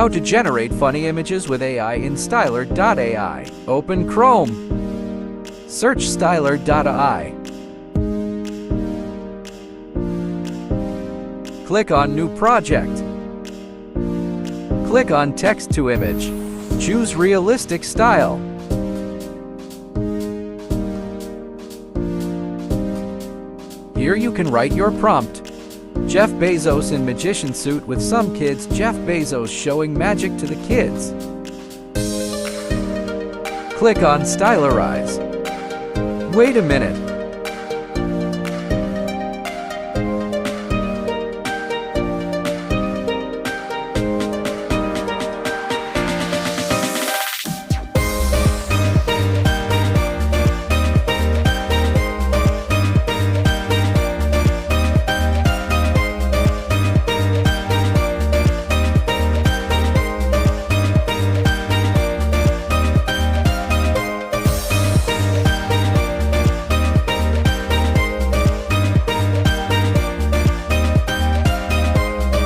How to generate funny images with AI in Stylar.ai. Open Chrome. Search Stylar.ai. Click on New Project. Click on Text to Image. Choose Realistic Style. Here you can write your prompt. Jeff Bezos in magician suit with some kids. Jeff Bezos showing magic to the kids. Click on Stylarize. Wait a minute.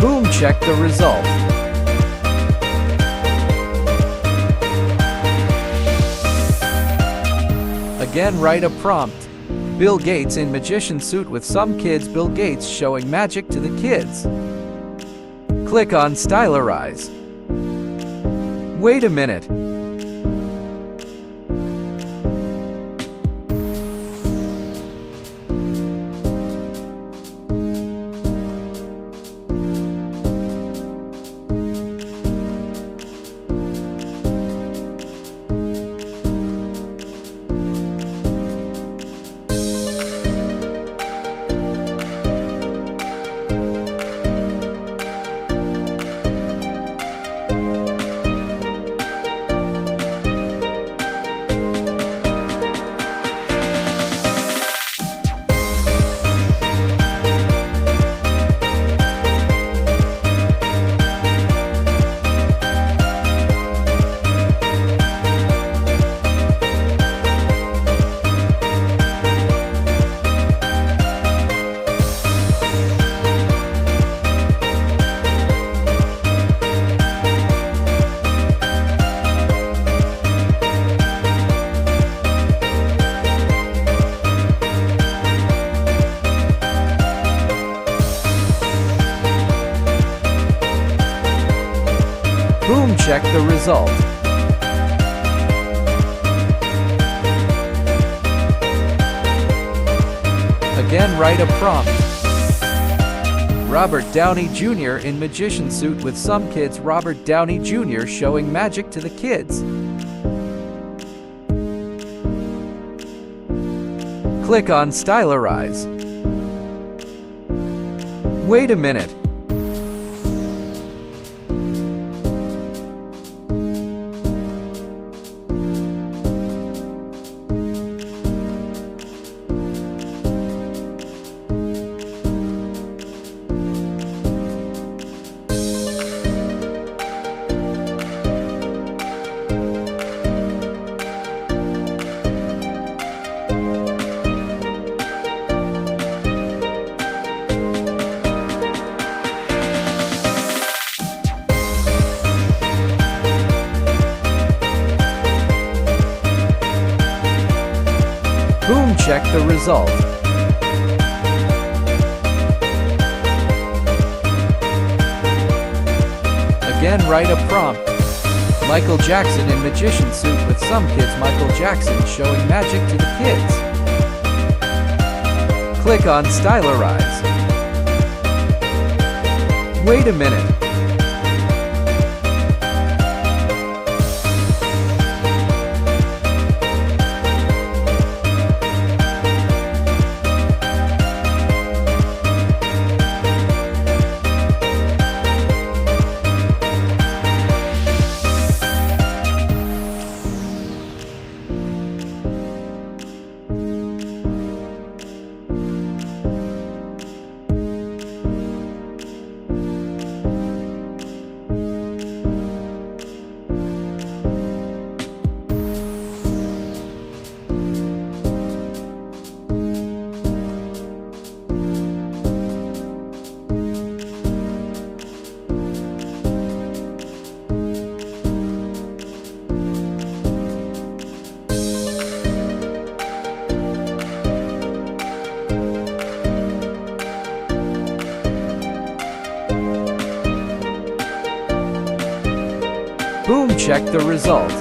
Boom, check the result. Again, write a prompt. Bill Gates in magician suit with some kids. Bill Gates showing magic to the kids. Click on Stylarize. Wait a minute. Boom, check the result. Again, write a prompt. Robert Downey Jr. in magician suit with some kids. Robert Downey Jr. showing magic to the kids. Click on Stylarize. Wait a minute. Boom, check the result. Again, write a prompt. Michael Jackson in magician suit with some kids. Michael Jackson showing magic to the kids. Click on Stylarize. Wait a minute. Boom, check the result.